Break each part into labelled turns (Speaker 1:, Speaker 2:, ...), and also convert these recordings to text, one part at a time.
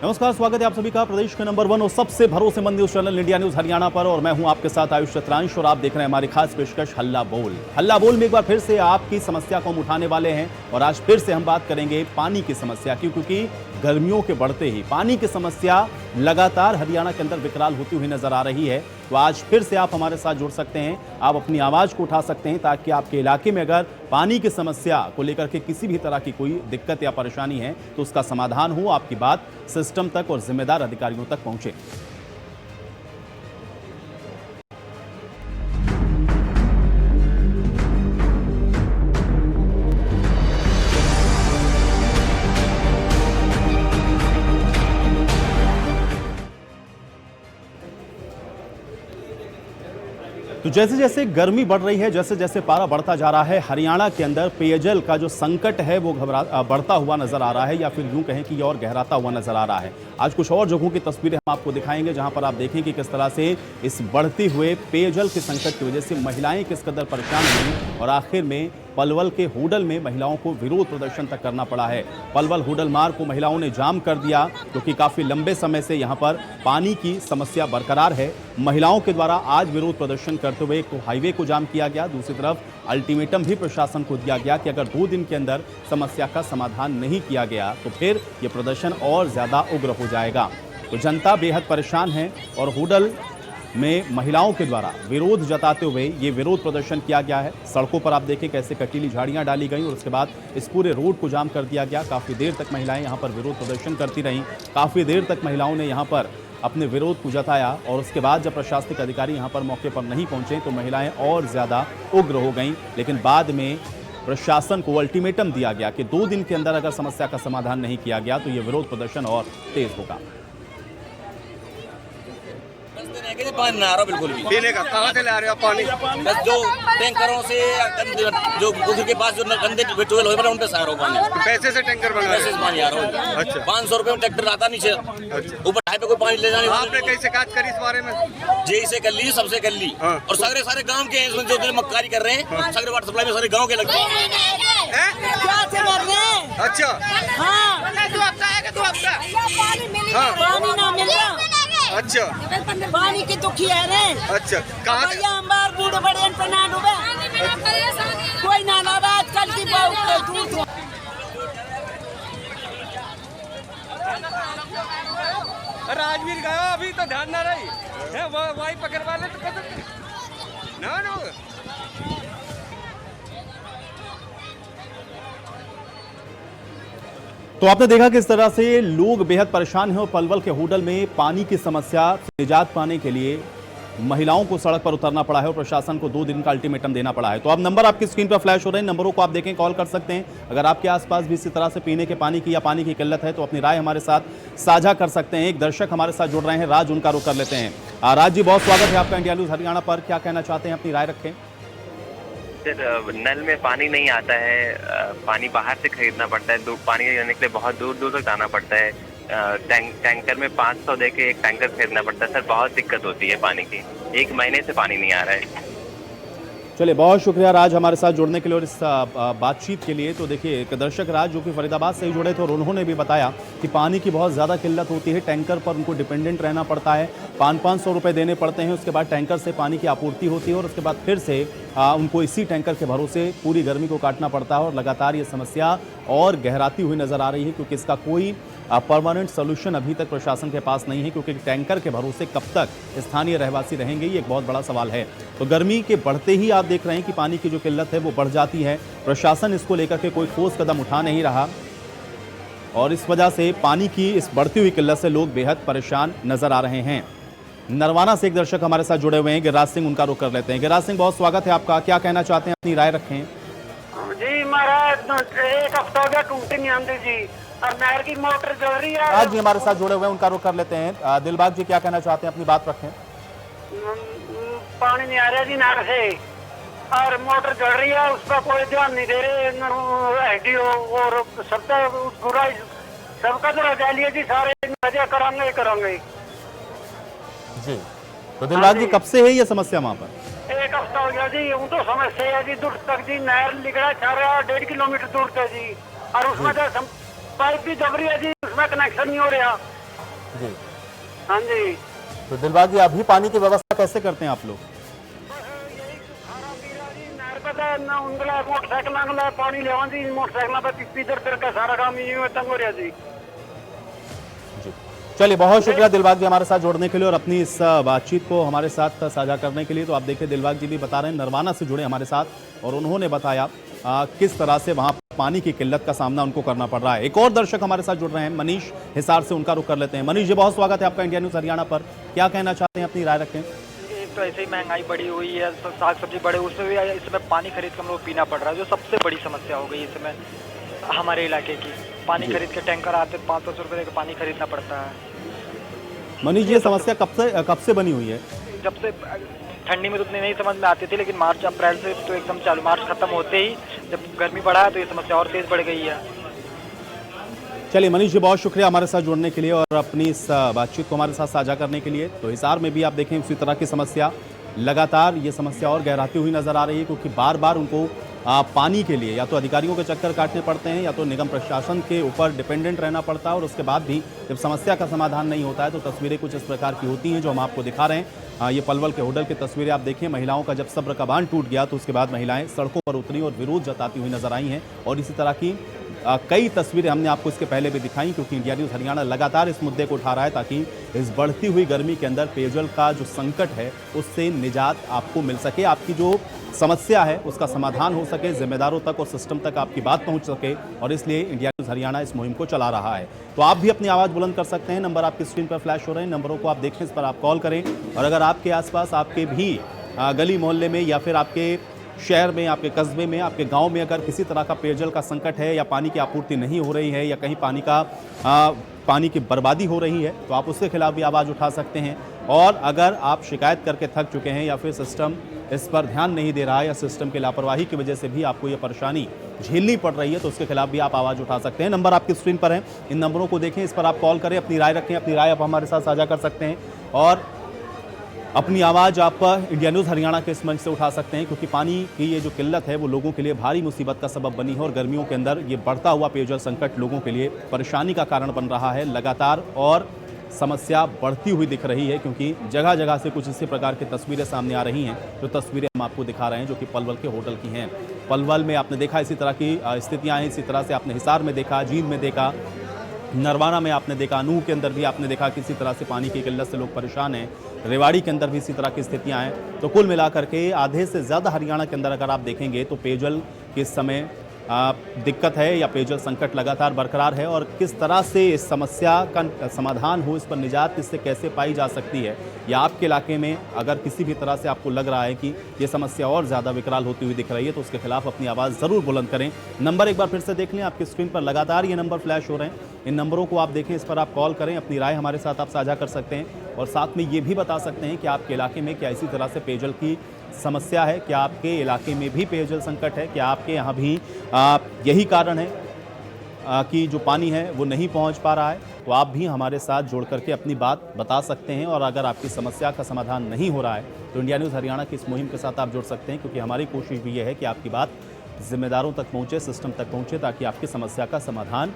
Speaker 1: नमस्कार, स्वागत है आप सभी का प्रदेश के नंबर 1 और सबसे भरोसेमंद news channel India news Haryana पर। और मैं हूं आपके साथ आयुष चतुरांश और आप देख रहे हैं हमारी खास पेशकश हल्ला बोल। हल्ला बोल में एक बार फिर से आपकी समस्या को हम उठाने वाले हैं और आज फिर से हम बात करेंगे पानी की समस्या की, क्योंकि गर्मियों के बढ़ते ही पानी की समस्या लगातार हरियाणा के अंदर विकराल होती हुई नजर आ रही है। तो आज फिर से आप हमारे साथ जुड़ सकते हैं, आप अपनी आवाज को उठा सकते हैं ताकि आपके इलाके में अगर पानी की समस्या को लेकर के किसी भी तरह की कोई दिक्कत या परेशानी है तो उसका समाधान हो, आपकी बात सिस्टम तक और जिम्मेदार अधिकारियों तक पहुंचे। तो जैसे जैसे गर्मी बढ़ रही है, जैसे जैसे पारा बढ़ता जा रहा है, हरियाणा के अंदर पेयजल का जो संकट है वो बढ़ता हुआ नजर आ रहा है, या फिर यूं कहें कि और गहराता हुआ नजर आ रहा है। आज कुछ और जगहों की तस्वीरें हम आपको दिखाएंगे जहां पर आप देखें कि किस तरह से इस बढ़ते हुए पेयजल के संकट की वजह से महिलाएं किस कदर परेशान हुई और आखिर में पलवल के होडल में महिलाओं को विरोध प्रदर्शन तक करना पड़ा है। पलवल होडल मार्ग को महिलाओं ने जाम कर दिया क्योंकि काफी लंबे समय से यहां पर पानी की समस्या बरकरार है। महिलाओं के द्वारा आज विरोध प्रदर्शन करते हुए एक हाईवे को जाम किया गया, दूसरी तरफ अल्टीमेटम भी प्रशासन को दिया गया कि अगर 2 दिन के अंदर समस्या का समाधान नहीं किया गया तो फिर यह प्रदर्शन और ज्यादा उग्र हो जाएगा। तो जनता बेहद परेशान है और होडल में महिलाओं के द्वारा विरोध जताते हुए ये विरोध प्रदर्शन किया गया है। सड़कों पर आप देखें कैसे कटीली झाड़ियां डाली गई और उसके बाद इस पूरे रोड को जाम कर दिया गया। काफ़ी देर तक महिलाएं यहां पर विरोध प्रदर्शन करती रहीं, काफ़ी देर तक महिलाओं ने यहां पर अपने विरोध को जताया और उसके बाद जब प्रशासनिक अधिकारी यहां पर मौके पर नहीं पहुंचे तो महिलाएं और ज़्यादा उग्र हो गईं। लेकिन बाद में प्रशासन को अल्टीमेटम दिया गया कि 2 दिन के अंदर अगर समस्या का समाधान नहीं किया गया तो ये विरोध प्रदर्शन और तेज होगा।
Speaker 2: पानी ना आ रहा बिल्कुल भी
Speaker 3: पीने का। कहाँ से ला रहे हो पानी?
Speaker 2: बस जो टैंकरों से जो गुफे के पास जो गंदे ट्यूबवेल हो रहे उन पे से आ रहा हूँ पानी।
Speaker 3: पैसे से टैंकर बना रहे
Speaker 2: पैसे से पानी आ रहा है।
Speaker 3: अच्छा।
Speaker 2: 500 रुपए में ट्रैक्टर आता नीचे।
Speaker 3: अच्छा।
Speaker 2: ऊपर ढाई पे कोई पानी ले जाने।
Speaker 3: आपने कहीं शिकायत करी इस बारे में?
Speaker 2: जेई से कर ली, सबसे कर ली।
Speaker 3: हाँ।
Speaker 2: और सारे गांव के हैं इसमें जो मक्कारी कर रहे हैं, सगरे वाटर सप्लाई में सारे गांव के लगते हैं।
Speaker 3: अच्छा।
Speaker 4: पानी ना मिल रहा।
Speaker 3: अच्छा।
Speaker 4: पानी की दुखी है रे।
Speaker 3: अच्छा। कहाँ से?
Speaker 4: अंबार बूढ़े बड़े पे ना डूबे, कोई ना लावे आजकल की बहू।
Speaker 3: राजवीर गया अभी तो ध्यान ना रही है, वही पकड़ वाले तो पता ना।
Speaker 1: तो आपने देखा किस तरह से लोग बेहद परेशान हैं और पलवल के होडल में पानी की समस्या से निजात पाने के लिए महिलाओं को सड़क पर उतरना पड़ा है और प्रशासन को 2 दिन का अल्टीमेटम देना पड़ा है। तो अब नंबर आपकी स्क्रीन पर फ्लैश हो रहे हैं, नंबरों को आप देखें, कॉल कर सकते हैं। अगर आपके आसपास भी इसी तरह से पीने के पानी की या पानी की किल्लत है तो अपनी राय हमारे साथ साझा कर सकते हैं। एक दर्शक हमारे साथ जुड़ रहे हैं, राज, उनका रुख कर लेते हैं। राज जी, बहुत स्वागत है आपका इंडिया न्यूज हरियाणा पर। क्या कहना चाहते हैं, अपनी राय रखें।
Speaker 5: सर, नल में पानी नहीं आता है, पानी बाहर से खरीदना पड़ता है। पानी लेने के लिए बहुत दूर दूर तक जाना पड़ता है। टैंकर में 500 दे के एक टैंकर खरीदना पड़ता है। सर, बहुत दिक्कत होती है पानी की। 1 महीने से पानी नहीं आ रहा है।
Speaker 1: चलिए, बहुत शुक्रिया राज हमारे साथ जुड़ने के लिए और इस बातचीत के लिए। तो देखिए, एक दर्शक राज जो कि फरीदाबाद से ही जुड़े थे और उन्होंने भी बताया कि पानी की बहुत ज़्यादा किल्लत होती है, टैंकर पर उनको डिपेंडेंट रहना पड़ता है, 500-500 रुपये देने पड़ते हैं। उसके बाद टैंकर से पानी की आपूर्ति होती है और उसके बाद फिर से उनको इसी टैंकर के भरोसे पूरी गर्मी को काटना पड़ता है और लगातार ये समस्या और गहराती हुई नज़र आ रही है क्योंकि इसका कोई परमानेंट सोल्यूशन अभी तक प्रशासन के पास नहीं है, क्योंकि टैंकर के भरोसे कब तक स्थानीय रहवासी रहेंगे ये एक बहुत बड़ा सवाल है। तो गर्मी के बढ़ते ही आप देख रहे हैं कि पानी की जो किल्लत है वो बढ़ जाती है। प्रशासन इसको लेकर के कोई ठोस कदम उठा नहीं रहा और इस वजह से पानी की इस बढ़ती हुई किल्लत से लोग बेहद परेशान नजर आ रहे हैं। नरवाना से एक दर्शक हमारे साथ जुड़े हुए हैं, गिरिराज सिंह, उनका रुख कर लेते हैं। गिरिराज सिंह, बहुत स्वागत है आपका। क्या कहना चाहते हैं, अपनी राय रखें।
Speaker 6: जी महाराज, 1 हफ्ता हो गया टूटी नहीं आती जी, और नहर की मोटर जल रही है।
Speaker 1: आज जी हमारे साथ जुड़े हुए हैं, उनका रुख कर लेते हैं। दिलबाग जी, क्या कहना चाहते हैं, अपनी बात रखें।
Speaker 6: पानी नहीं आ रहा जी नहर से और मोटर जल रही है, उस पर कोई ध्यान नहीं दे रहे एसडीओ और सबका तो रजा लिया जी, सारे रजा करांगे
Speaker 1: जी। तो दिलबाग जी, कब से है ये समस्या वहाँ पर?
Speaker 6: 1 हफ्ता हो गया जी। वो तो समस्या है जी, दूर तक जी नहर निकला 1.5 किलोमीटर दूर तक जी, और उसमें पाइप भी दब रही है जी, उसमें कनेक्शन नहीं हो रहा।
Speaker 1: जी।
Speaker 6: हाँ जी।
Speaker 1: तो दिलबाग जी, अभी पानी की व्यवस्था कैसे करते हैं आप लोग?
Speaker 6: ना उंगला मोटरसाइकिल अंगला पानी लेवा जी, मोटरसाइकिल पे पिप्पी दर का सारा काम यूं तंग हो रहा जी।
Speaker 1: जी, चलिए बहुत शुक्रिया दिलबाग जी हमारे साथ जोड़ने के लिए और अपनी इस बातचीत को हमारे साथ साझा करने के लिए। तो आप देखिए दिलबाग जी भी बता रहे हैं, नरवाना से जुड़े हमारे साथ, और उन्होंने बताया किस तरह से वहां पानी की किल्लत का सामना उनको करना पड़ रहा है। एक और दर्शक हमारे साथ जुड़ रहे हैं, मनीष हिसार से, उनका रुख कर लेते हैं। मनीष जी, बहुत स्वागत है आपका इंडिया न्यूज हरियाणा पर। क्या कहना चाहते हैं, अपनी राय रखें।
Speaker 7: एक तो ऐसे ही महंगाई बढ़ी हुई है, साग सब्जी बढ़े, उसमें भी इस समय पानी खरीद के हम लोग पीना पड़ रहा है, जो सबसे बड़ी समस्या हो गई इस समय हमारे इलाके की। पानी खरीद के टैंकर आते 500 रुपये का पानी खरीदना पड़ता है।
Speaker 1: मनीष जी, ये समस्या कब से बनी हुई है?
Speaker 7: जब से ठंडी में तो उतनी नहीं समझ में आती थी, लेकिन मार्च अप्रैल से तो एकदम चालू, मार्च खत्म होते ही जब गर्मी बढ़ा है तो ये समस्या और तेज बढ़ गई है।
Speaker 1: चलिए मनीष जी, बहुत शुक्रिया हमारे साथ जुड़ने के लिए और अपनी इस बातचीत को हमारे साथ साझा करने के लिए। तो हिसार में भी आप देखें उसी तरह की समस्या, लगातार ये समस्या और गहराती हुई नजर आ रही है, क्योंकि बार बार उनको पानी के लिए या तो अधिकारियों के चक्कर काटने पड़ते हैं या तो निगम प्रशासन के ऊपर डिपेंडेंट रहना पड़ता है, और उसके बाद भी जब समस्या का समाधान नहीं होता है तो तस्वीरें कुछ इस प्रकार की होती हैं जो हम आपको दिखा रहे हैं। ये पलवल के होटल की तस्वीरें आप देखिए, महिलाओं का जब सब्र का बांध टूट गया तो उसके बाद महिलाएं सड़कों पर उतरी और विरोध जताती हुई नजर आई हैं। और इसी तरह की कई तस्वीरें हमने आपको इसके पहले भी दिखाई, क्योंकि इंडिया न्यूज़ हरियाणा लगातार इस मुद्दे को उठा रहा है ताकि इस बढ़ती हुई गर्मी के अंदर पेयजल का जो संकट है उससे निजात आपको मिल सके, आपकी जो समस्या है उसका समाधान हो सके, जिम्मेदारों तक और सिस्टम तक आपकी बात पहुंच सके, और इसलिए इंडिया न्यूज़ हरियाणा इस मुहिम को चला रहा है। तो आप भी अपनी आवाज़ बुलंद कर सकते हैं, नंबर आपकी स्क्रीन पर फ्लैश हो रहे हैं, नंबरों को आप देखें, इस पर आप कॉल करें। और अगर आपके आसपास आपके भी गली मोहल्ले में या फिर आपके शहर में, आपके कस्बे में, आपके गांव में अगर किसी तरह का पेयजल का संकट है या पानी की आपूर्ति नहीं हो रही है या कहीं पानी की बर्बादी हो रही है, तो आप उसके खिलाफ भी आवाज़ उठा सकते हैं। और अगर आप शिकायत करके थक चुके हैं या फिर सिस्टम इस पर ध्यान नहीं दे रहा है या सिस्टम की लापरवाही की वजह से भी आपको ये परेशानी झेलनी पड़ रही है, तो उसके खिलाफ भी आप आवाज़ उठा सकते हैं। नंबर आपकी स्क्रीन पर है, इन नंबरों को देखें, इस पर आप कॉल करें, अपनी राय रखें, अपनी राय आप हमारे साथ साझा कर सकते हैं और अपनी आवाज़ आप इंडिया न्यूज़ हरियाणा के इस मंच से उठा सकते हैं, क्योंकि पानी की ये जो किल्लत है वो लोगों के लिए भारी मुसीबत का सबब बनी है और गर्मियों के अंदर ये बढ़ता हुआ पेयजल संकट लोगों के लिए परेशानी का कारण बन रहा है लगातार, और समस्या बढ़ती हुई दिख रही है, क्योंकि जगह जगह से कुछ इसी प्रकार की तस्वीरें सामने आ रही हैं। जो तस्वीरें हम आपको दिखा रहे हैं जो कि पलवल के होटल की हैं। पलवल में आपने देखा इसी तरह की स्थितियाँ हैं, इसी तरह से आपने हिसार में देखा, जींद में देखा, नरवाना में आपने देखा, नूह के अंदर भी आपने देखा किसी तरह से पानी की किल्लत से लोग परेशान हैं, रेवाड़ी के अंदर भी इसी तरह की स्थितियां हैं। तो कुल मिलाकर के आधे से ज़्यादा हरियाणा के अंदर अगर आप देखेंगे तो पेयजल के समय दिक्कत है या पेयजल संकट लगातार बरकरार है, और किस तरह से इस समस्या का समाधान हो, इस पर निजात इससे कैसे पाई जा सकती है, या आपके इलाके में अगर किसी भी तरह से आपको लग रहा है कि ये समस्या और ज़्यादा विकराल होती हुई दिख रही है, तो उसके खिलाफ अपनी आवाज़ ज़रूर बुलंद करें। नंबर एक बार फिर से देख लें, आपकी स्क्रीन पर लगातार ये नंबर फ्लैश हो रहे हैं, इन नंबरों को आप देखें, इस पर आप कॉल करें, अपनी राय हमारे साथ आप साझा कर सकते हैं और साथ में ये भी बता सकते हैं कि आपके इलाके में क्या इसी तरह से पेयजल की समस्या है, क्या आपके इलाके में भी पेयजल संकट है, क्या आपके यहाँ भी यही कारण है कि जो पानी है वो नहीं पहुँच पा रहा है। तो आप भी हमारे साथ जोड़ करके अपनी बात बता सकते हैं, और अगर आपकी समस्या का समाधान नहीं हो रहा है तो इंडिया न्यूज़ हरियाणा की इस मुहिम के साथ आप जुड़ सकते हैं, क्योंकि हमारी कोशिश भी ये है कि आपकी बात जिम्मेदारों तक पहुँचे, सिस्टम तक पहुँचे, ताकि आपकी समस्या का समाधान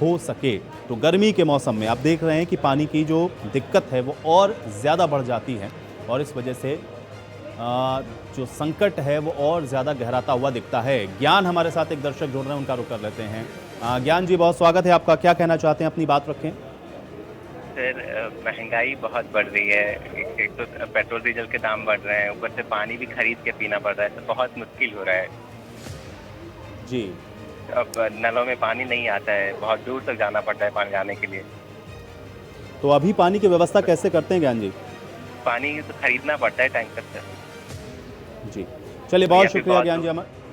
Speaker 1: हो सके। तो गर्मी के मौसम में आप देख रहे हैं कि पानी की जो दिक्कत है वो और ज़्यादा बढ़ जाती है, और इस वजह से जो संकट है वो और ज़्यादा गहराता हुआ दिखता है। ज्ञान हमारे साथ एक दर्शक जुड़ रहे हैं, उनका रुख कर लेते हैं। ज्ञान जी, बहुत स्वागत है आपका, क्या कहना चाहते हैं, अपनी बात रखें।
Speaker 5: सर, महंगाई बहुत बढ़ रही है, एक तो पेट्रोल डीजल के दाम बढ़ रहे हैं, ऊपर से पानी भी खरीद के पीना पड़ रहा है, तो बहुत मुश्किल हो रहा है
Speaker 1: जी।
Speaker 5: अब नलों में पानी नहीं आता है, बहुत दूर तक जाना पड़ता है पानी लाने के लिए।
Speaker 1: तो अभी पानी की व्यवस्था कैसे करते हैं ज्ञान जी?
Speaker 5: पानी तो खरीदना पड़ता है टैंकर से।
Speaker 1: जी, चलिए बहुत शुक्रिया ज्ञान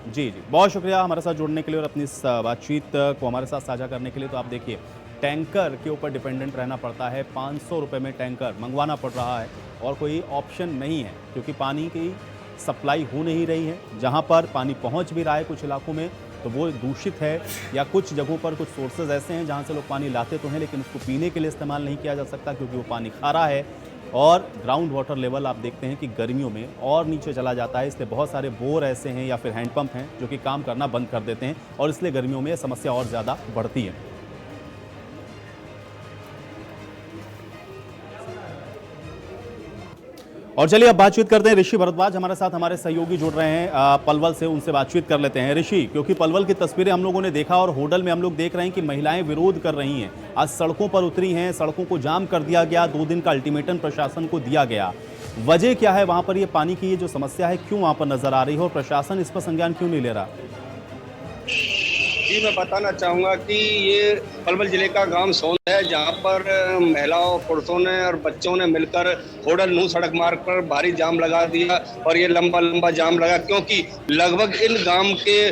Speaker 1: जी, जी बहुत शुक्रिया हमारे साथ जुड़ने के लिए और अपनी इस बातचीत को हमारे साथ साझा करने के लिए। तो आप देखिए, टैंकर के ऊपर डिपेंडेंट रहना पड़ता है, 500 रुपये में टैंकर मंगवाना पड़ रहा है, और कोई ऑप्शन नहीं है, क्योंकि पानी की सप्लाई हो नहीं रही है। जहाँ पर पानी पहुँच भी रहा है कुछ इलाकों में तो वो दूषित है, या कुछ जगहों पर कुछ सोर्सेज ऐसे हैं जहाँ से लोग पानी लाते तो हैं लेकिन उसको पीने के लिए इस्तेमाल नहीं किया जा सकता, क्योंकि वो पानी खारा है, और ग्राउंड वाटर लेवल आप देखते हैं कि गर्मियों में और नीचे चला जाता है। इसलिए बहुत सारे बोर ऐसे हैं या फिर हैंडपंप हैं जो कि काम करना बंद कर देते हैं, और इसलिए गर्मियों में समस्या और ज़्यादा बढ़ती है। और चलिए अब बातचीत करते हैं। ऋषि भारद्वाज हमारे साथ, हमारे सहयोगी जुड़ रहे हैं पलवल से, उनसे बातचीत कर लेते हैं। ऋषि, क्योंकि पलवल की तस्वीरें हम लोगों ने देखा और होडल में हम लोग देख रहे हैं कि महिलाएं विरोध कर रही हैं, आज सड़कों पर उतरी हैं, सड़कों को जाम कर दिया गया, 2 दिन का अल्टीमेटम प्रशासन को दिया गया। वजह क्या है वहां पर, ये पानी की ये जो समस्या है क्यों वहां पर नजर आ रही है और प्रशासन इस पर संज्ञान क्यों नहीं ले रहा?
Speaker 8: जी, मैं बताना चाहूँगा कि ये पलवल जिले का गांव सोन है, जहां पर महिलाओं, पुरुषों ने और बच्चों ने मिलकर होडल नूह सड़क मार्ग पर भारी जाम लगा दिया और ये लंबा जाम लगा, क्योंकि लगभग इन गांव के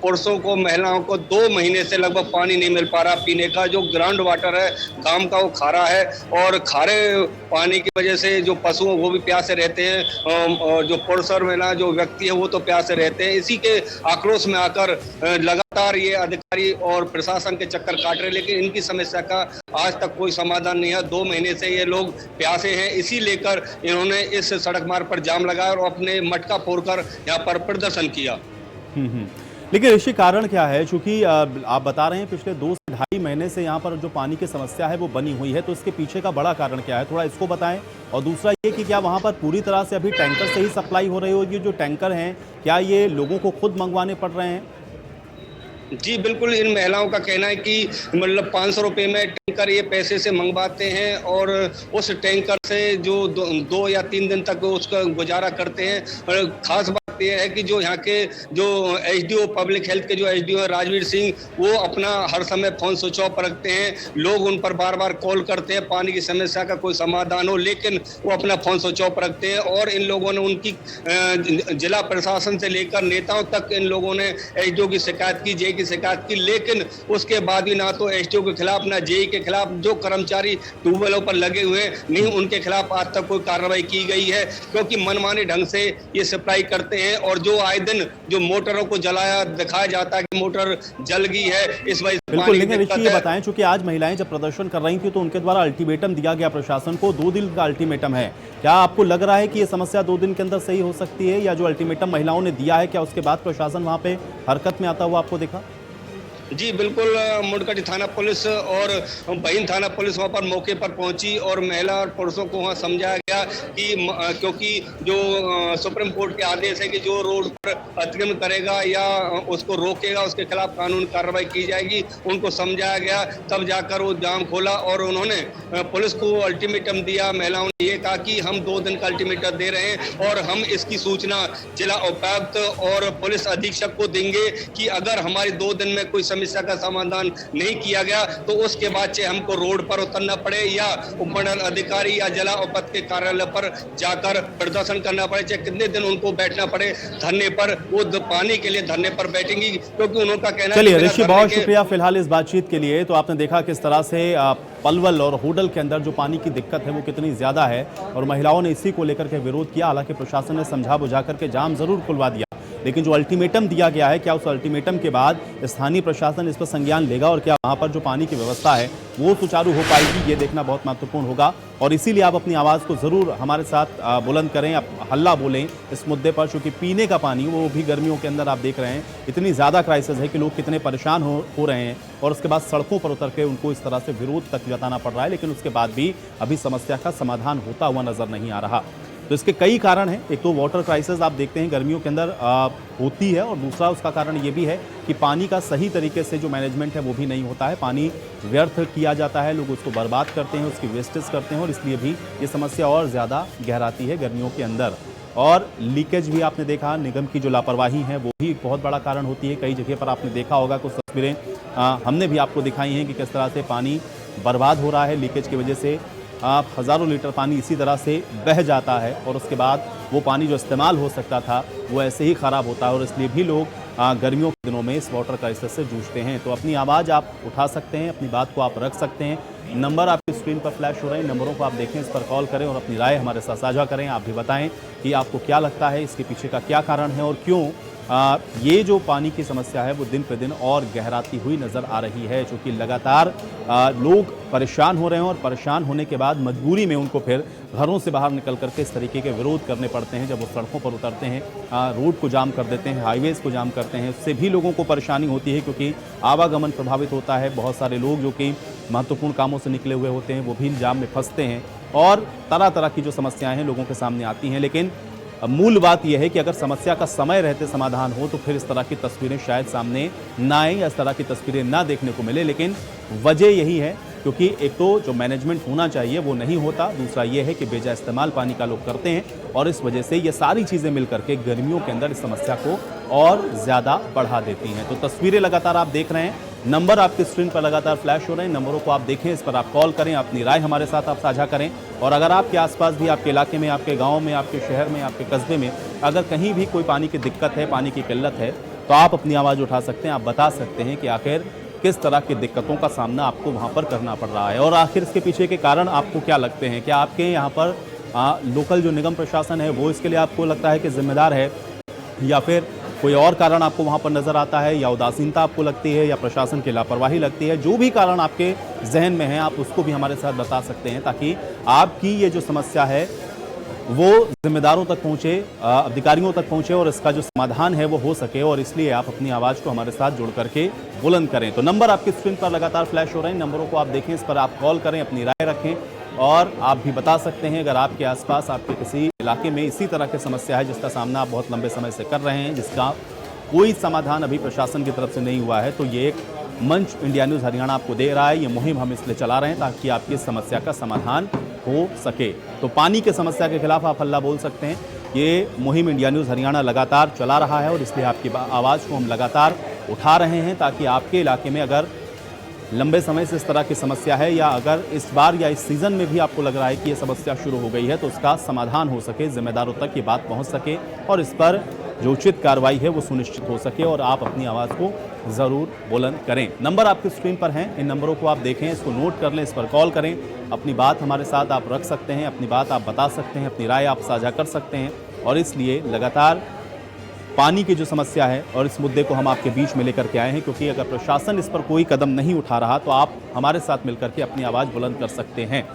Speaker 8: पुरुषों को, महिलाओं को 2 महीने से लगभग पानी नहीं मिल पा रहा पीने का। जो ग्राउंड वाटर है गांव का वो खारा है और खारे पानी की वजह से जो पशु वो भी प्यासे रहते हैं और जो पुरुष और महिला जो व्यक्ति है वो तो प्यासे रहते हैं। इसी के आक्रोश में आकर लगातार ये अधिकारी और प्रशासन के चक्कर काट रहे, लेकिन इनकी समस्या का आज तक कोई समाधान नहीं है। 2 महीने से ये लोग प्यासे हैं, इसी लेकर इन्होंने इस सड़क मार्ग पर जाम लगाया और अपने मटका फोड़कर यहाँ पर प्रदर्शन किया।
Speaker 1: लेकिन ऋषि, कारण क्या है? चूंकि आप बता रहे हैं पिछले 2 से 2.5 महीने से यहाँ पर जो पानी की समस्या है वो बनी हुई है, तो इसके पीछे का बड़ा कारण क्या है, थोड़ा इसको बताएं। और दूसरा ये कि क्या वहाँ पर पूरी तरह से अभी टैंकर से ही सप्लाई हो रही होगी? जो टैंकर हैं क्या ये लोगों को खुद मंगवाने पड़ रहे हैं?
Speaker 8: जी बिल्कुल, इन महिलाओं का कहना है कि मतलब 500 रुपये में टैंकर ये पैसे से मंगवाते हैं और उस टैंकर से जो 2 या 3 दिन तक उसका गुजारा करते हैं। और खास बात ये है कि जो यहाँ के जो एसडीओ पब्लिक हेल्थ के जो एसडीओ है राजवीर सिंह, वो अपना हर समय फोन स्विच ऑफ रखते हैं। लोग उन पर बार कॉल करते हैं पानी की समस्या का कोई समाधान हो, लेकिन वो अपना फोन स्विच ऑफ रखते हैं। और इन लोगों ने उनकी जिला प्रशासन से लेकर नेताओं तक इन लोगों ने एसडीओ की शिकायत की, जेई की शिकायत की, लेकिन उसके बाद भी ना तो एसडीओ के खिलाफ ना जेई के खिलाफ जो कर्मचारी ट्यूबवेलों पर लगे हुए नहीं उनके खिलाफ आज तक कोई कार्रवाई की गई है, क्योंकि मनमाने ढंग से ये सप्लाई करते हैं। और जो आए दिन जो मोटरों को जलाया दिखाया जाता है कि मोटर जल गई है, इस वजह से
Speaker 1: बिल्कुल। लेकिन ऋषि ये बताएं, चूंकि आज महिलाएं जब प्रदर्शन कर रही थी तो उनके द्वारा अल्टीमेटम दिया गया प्रशासन को, 2 दिन का अल्टीमेटम है, क्या आपको लग रहा है कि ये समस्या 2 दिन के अंदर सही हो सकती है, या जो अल्टीमेटम महिलाओं ने दिया है क्या उसके बाद प्रशासन वहां पे हरकत में आता हुआ आपको देखा?
Speaker 8: जी बिल्कुल, मुडकटी थाना पुलिस और बहीन थाना पुलिस वहाँ पर मौके पर पहुंची और महिला और पुरुषों को वहाँ समझाया गया कि क्योंकि जो सुप्रीम कोर्ट के आदेश है कि जो रोड पर अतिक्रमण करेगा या उसको रोकेगा उसके खिलाफ कानून कार्रवाई की जाएगी, उनको समझाया गया, तब जाकर वो जाम खोला। और उन्होंने पुलिस को अल्टीमेटम दिया। महिलाओं ने ये कहा कि हम 2 दिन का अल्टीमेटम दे रहे हैं और हम इसकी सूचना जिला उपायुक्त और पुलिस अधीक्षक को देंगे कि अगर हमारी 2 दिन में कोई समस्या का समाधान नहीं किया गया तो उसके बाद से हमको रोड पर उतरना पड़े या उपमंडल अधिकारी या जिला उपायुक्त के कार्यालय पर जाकर प्रदर्शन करना पड़े, चाहे कितने दिन उनको बैठना पड़े धरने पर, वो पानी के लिए धरने पर बैठेंगी, क्योंकि उनका कहना है।
Speaker 1: चलिए ऋषि, बहुत शुक्रिया फिलहाल इस बातचीत के लिए। तो आपने देखा किस तरह से पलवल और होडल के अंदर जो पानी की दिक्कत है वो कितनी ज्यादा है और महिलाओं ने इसी को लेकर के विरोध किया। हालांकि प्रशासन ने समझा बुझा करके जाम जरूर खुलवा दिया, लेकिन जो अल्टीमेटम दिया गया है, क्या उस अल्टीमेटम के बाद स्थानीय प्रशासन इस पर संज्ञान लेगा और क्या वहां पर जो पानी की व्यवस्था है वो सुचारू हो पाएगी, ये देखना बहुत महत्वपूर्ण होगा। और इसीलिए आप अपनी आवाज़ को ज़रूर हमारे साथ बुलंद करें, आप हल्ला बोलें इस मुद्दे पर, क्योंकि पीने का पानी वो भी गर्मियों के अंदर आप देख रहे हैं इतनी ज़्यादा क्राइसिस है कि लोग कितने परेशान हो रहे हैं और उसके बाद सड़कों पर उतर के उनको इस तरह से विरोध तक जताना पड़ रहा है, लेकिन उसके बाद भी अभी समस्या का समाधान होता हुआ नज़र नहीं आ रहा। तो इसके कई कारण हैं। एक तो वाटर क्राइसिस आप देखते हैं गर्मियों के अंदर होती है और दूसरा उसका कारण ये भी है कि पानी का सही तरीके से जो मैनेजमेंट है वो भी नहीं होता है, पानी व्यर्थ किया जाता है, लोग उसको बर्बाद करते हैं, उसकी वेस्टेज करते हैं और इसलिए भी ये समस्या और ज़्यादा गहराती है गर्मियों के अंदर। और लीकेज भी आपने देखा, निगम की जो लापरवाही है वो भी एक बहुत बड़ा कारण होती है। कई जगह पर आपने देखा होगा, कुछ तस्वीरें हमने भी आपको दिखाई हैं कि किस तरह से पानी बर्बाद हो रहा है लीकेज की वजह से। हज़ारों लीटर पानी इसी तरह से बह जाता है और उसके बाद वो पानी जो इस्तेमाल हो सकता था वो ऐसे ही ख़राब होता है और इसलिए भी लोग गर्मियों के दिनों में इस वाटर क्राइसिस से जूझते हैं। तो अपनी आवाज़ आप उठा सकते हैं, अपनी बात को आप रख सकते हैं। नंबर आपकी स्क्रीन पर फ्लैश हो रहे हैं, नंबरों को आप देखें, इस पर कॉल करें और अपनी राय हमारे साथ साझा करें। आप भी बताएं कि आपको क्या लगता है, इसके पीछे का क्या कारण है और क्यों ये जो पानी की समस्या है वो दिन पे दिन और गहराती हुई नज़र आ रही है, क्योंकि लगातार लोग परेशान हो रहे हैं और परेशान होने के बाद मजबूरी में उनको फिर घरों से बाहर निकल करके इस तरीके के विरोध करने पड़ते हैं। जब वो सड़कों पर उतरते हैं, रोड को जाम कर देते हैं, हाईवेज़ को जाम करते हैं, उससे भी लोगों को परेशानी होती है क्योंकि आवागमन प्रभावित होता है। बहुत सारे लोग जो कि महत्वपूर्ण कामों से निकले हुए होते हैं वो भी जाम में फंसते हैं और तरह तरह की जो समस्याएं हैं लोगों के सामने आती हैं। लेकिन मूल बात यह है कि अगर समस्या का समय रहते समाधान हो तो फिर इस तरह की तस्वीरें शायद सामने ना आए या इस तरह की तस्वीरें ना देखने को मिले। लेकिन वजह यही है क्योंकि एक तो जो मैनेजमेंट होना चाहिए वो नहीं होता, दूसरा ये है कि बेजा इस्तेमाल पानी का लोग करते हैं और इस वजह से ये सारी चीज़ें मिलकर के गर्मियों के अंदर इस समस्या को और ज़्यादा बढ़ा देती हैं। तो तस्वीरें लगातार आप देख रहे हैं, नंबर आपकी स्क्रीन पर लगातार फ्लैश हो रहे हैं, नंबरों को आप देखें, इस पर आप कॉल करें, अपनी राय हमारे साथ आप साझा करें। और अगर आपके आसपास भी, आपके इलाके में, आपके गाँव में, आपके शहर में, आपके कस्बे में अगर कहीं भी कोई पानी की दिक्कत है, पानी की किल्लत है, तो आप अपनी आवाज़ उठा सकते हैं, आप बता सकते हैं कि आखिर किस तरह की दिक्कतों का सामना आपको वहाँ पर करना पड़ रहा है और आखिर इसके पीछे के कारण आपको क्या लगते हैं। क्या आपके यहाँ पर लोकल जो निगम प्रशासन है वो इसके लिए आपको लगता है कि जिम्मेदार है, या फिर कोई और कारण आपको वहाँ पर नज़र आता है, या उदासीनता आपको लगती है, या प्रशासन की लापरवाही लगती है? जो भी कारण आपके जहन में है आप उसको भी हमारे साथ बता सकते हैं ताकि आपकी ये जो समस्या है वो जिम्मेदारों तक पहुँचे, अधिकारियों तक पहुँचे और इसका जो समाधान है वो हो सके। और इसलिए आप अपनी आवाज़ को हमारे साथ जोड़ करके बुलंद करें। तो नंबर आपकी स्क्रीन पर लगातार फ्लैश हो रहे हैं, नंबरों को आप देखें, इस पर आप कॉल करें, अपनी राय रखें और आप भी बता सकते हैं अगर आपके आसपास, आपके किसी इलाके में इसी तरह की समस्या है जिसका सामना आप बहुत लंबे समय से कर रहे हैं, जिसका कोई समाधान अभी प्रशासन की तरफ से नहीं हुआ है, तो ये एक मंच इंडिया न्यूज़ हरियाणा आपको दे रहा है। ये मुहिम हम इसलिए चला रहे हैं ताकि आपकी इस समस्या का समाधान हो सके। तो पानी की समस्या के खिलाफ आप हल्ला बोल सकते हैं। ये मुहिम इंडिया न्यूज़ हरियाणा लगातार चला रहा है और इसलिए आपकी आवाज़ को हम लगातार उठा रहे हैं ताकि आपके इलाके में अगर लंबे समय से इस तरह की समस्या है या अगर इस बार या इस सीज़न में भी आपको लग रहा है कि ये समस्या शुरू हो गई है तो उसका समाधान हो सके, जिम्मेदारों तक ये बात पहुंच सके और इस पर जो उचित कार्रवाई है वो सुनिश्चित हो सके और आप अपनी आवाज़ को ज़रूर बुलंद करें। नंबर आपकी स्क्रीन पर हैं, इन नंबरों को आप देखें, इसको नोट कर लें, इस पर कॉल करें, अपनी बात हमारे साथ आप रख सकते हैं, अपनी बात आप बता सकते हैं, अपनी राय आप साझा कर सकते हैं। और इसलिए लगातार पानी की जो समस्या है और इस मुद्दे को हम आपके बीच में लेकर के आए हैं क्योंकि अगर प्रशासन इस पर कोई कदम नहीं उठा रहा तो आप हमारे साथ मिलकर के अपनी आवाज़ बुलंद कर सकते हैं।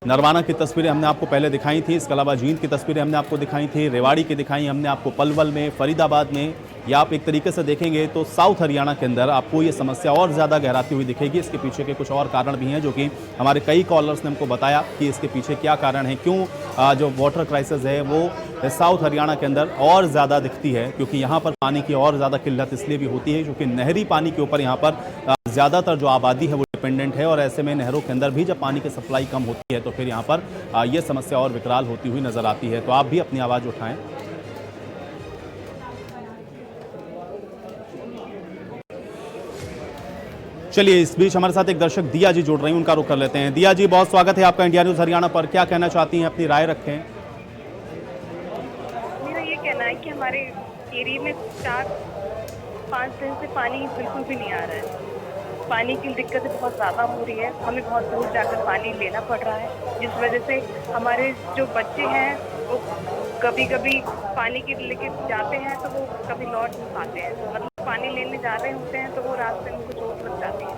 Speaker 1: नरवाना की तस्वीरें हमने आपको पहले दिखाई थी, इसके अलावा जींद की तस्वीरें हमने आपको दिखाई थी, रेवाड़ी की दिखाई हमने आपको, पलवल में, फरीदाबाद में, या आप एक तरीके से देखेंगे तो साउथ हरियाणा के अंदर आपको ये समस्या और ज़्यादा गहराती हुई दिखेगी। इसके पीछे के कुछ और कारण भी हैं जो कि हमारे कई कॉलर्स ने हमको बताया कि इसके पीछे क्या कारण है, क्यों जो वाटर क्राइसिस है वो साउथ हरियाणा के अंदर और ज़्यादा दिखती है, क्योंकि यहाँ पर पानी की और ज़्यादा किल्लत इसलिए भी होती है क्योंकि नहरी पानी के ऊपर यहाँ पर ज़्यादातर जो आबादी है वो डिपेंडेंट है और ऐसे में नहरों के अंदर भी जब पानी की सप्लाई कम होती है तो फिर यहाँ पर ये समस्या और विकराल होती हुई नज़र आती है। तो आप भी अपनी आवाज़ उठाएं। चलिए, इस बीच हमारे साथ एक दर्शक दिया जी जुड़ रही हैं, उनका रुख कर लेते हैं। दिया जी, बहुत स्वागत है आपका इंडिया न्यूज़ हरियाणा पर। क्या कहना चाहती हैं, अपनी राय रखें।
Speaker 9: मेरा ये कहना है कि हमारे एरिया में 4-5 दिन से पानी बिल्कुल भी नहीं आ रहा है। पानी की दिक्कतें बहुत ज़्यादा हो रही है, हमें बहुत दूर जाकर पानी लेना पड़ रहा है, जिस वजह से हमारे जो बच्चे हैं वो कभी कभी पानी के लेके जाते हैं तो वो कभी लौट नहीं पाते हैं, मतलब पानी लेने जा रहे होते हैं तो वो रास्ते में कुछ चोट लग जाती है।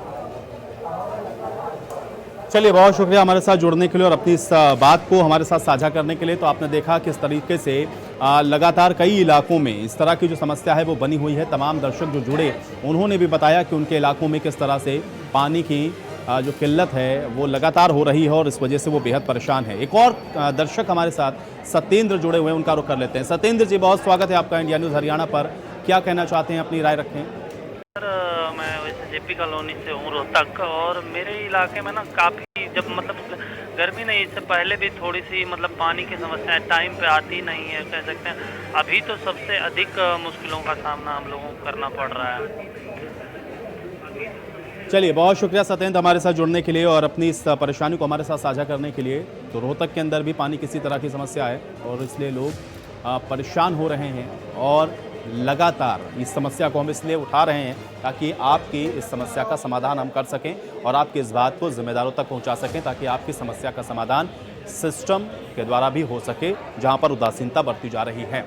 Speaker 1: चलिए, बहुत शुक्रिया हमारे साथ जुड़ने के लिए और अपनी इस बात को हमारे साथ साझा करने के लिए। तो आपने देखा किस तरीके से लगातार कई इलाकों में इस तरह की जो समस्या है वो बनी हुई है। तमाम दर्शक जो जुड़े उन्होंने भी बताया कि उनके इलाकों में किस तरह से पानी की जो किल्लत है वो लगातार हो रही है और इस वजह से वो बेहद परेशान है। एक और दर्शक हमारे साथ सत्येंद्र जुड़े हुए हैं, उनका रुख कर लेते हैं। सत्येंद्र जी, बहुत स्वागत है आपका इंडिया न्यूज़ हरियाणा पर। क्या कहना चाहते हैं, अपनी राय रखें।
Speaker 10: सर, मैं वैसे जेपी कॉलोनी से हूँ, रोहतक, और मेरे इलाके में ना काफ़ी जब मतलब गर्मी नहीं, इससे पहले भी थोड़ी सी मतलब पानी की समस्याएं टाइम पे आती नहीं है, कह सकते हैं। अभी तो सबसे अधिक मुश्किलों का सामना हम लोगों को करना पड़ रहा है।
Speaker 1: चलिए, बहुत शुक्रिया सत्येंद्र हमारे साथ जुड़ने के लिए और अपनी इस परेशानी को हमारे साथ साझा करने के लिए। तो रोहतक के अंदर भी पानी किसी तरह की समस्या है और इसलिए लोग परेशान हो रहे हैं और लगातार इस समस्या को हम इसलिए उठा रहे हैं ताकि आपकी इस समस्या का समाधान हम कर सकें और आपकी इस बात को जिम्मेदारों तक पहुंचा सकें ताकि आपकी समस्या का समाधान सिस्टम के द्वारा भी हो सके जहां पर उदासीनता बरती जा रही है।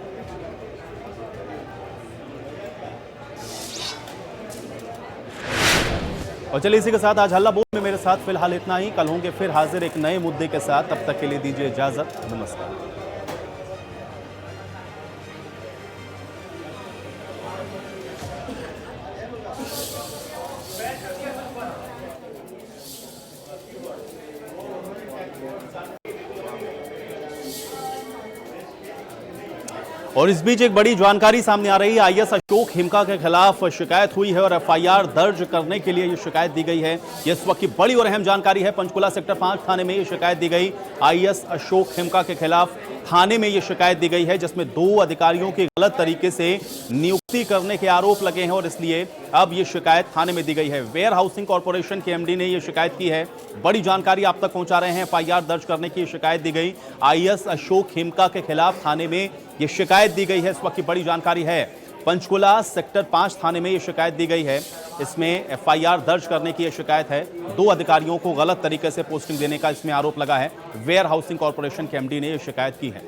Speaker 1: और चलिए, इसी के साथ आज हल्ला बोल में मेरे साथ फिलहाल इतना ही। कल होंगे फिर हाजिर एक नए मुद्दे के साथ, तब तक के लिए दीजिए इजाजत। नमस्कार। और इस बीच एक बड़ी जानकारी सामने आ रही है। आईएएस अशोक हिमका के खिलाफ शिकायत हुई है और एफआईआर दर्ज करने के लिए ये शिकायत दी गई है। ये इस वक्त की बड़ी और अहम जानकारी है। पंचकुला सेक्टर 5 थाने में ये शिकायत दी गई। आईएएस अशोक हिमका के खिलाफ थाने में ये शिकायत दी गई है, जिसमें 2 अधिकारियों की गलत तरीके से नियुक्ति करने के आरोप लगे हैं और इसलिए अब ये शिकायत थाने में दी गई है। वेयर हाउसिंग कॉर्पोरेशन के एमडी ने ये शिकायत की है। बड़ी जानकारी आप तक पहुंचा रहे हैं। एफआईआर दर्ज करने की शिकायत दी गई। आईएएस अशोक हिमका के खिलाफ थाने में ये शिकायत दी गई है। इस वक्त की बड़ी जानकारी है। पंचकुला सेक्टर 5 थाने में ये शिकायत दी गई है। इसमें एफआईआर दर्ज करने की ये शिकायत है। 2 अधिकारियों को गलत तरीके से पोस्टिंग देने का इसमें आरोप लगा है। वेयर हाउसिंग कॉर्पोरेशन के एमडी ने ये शिकायत की है।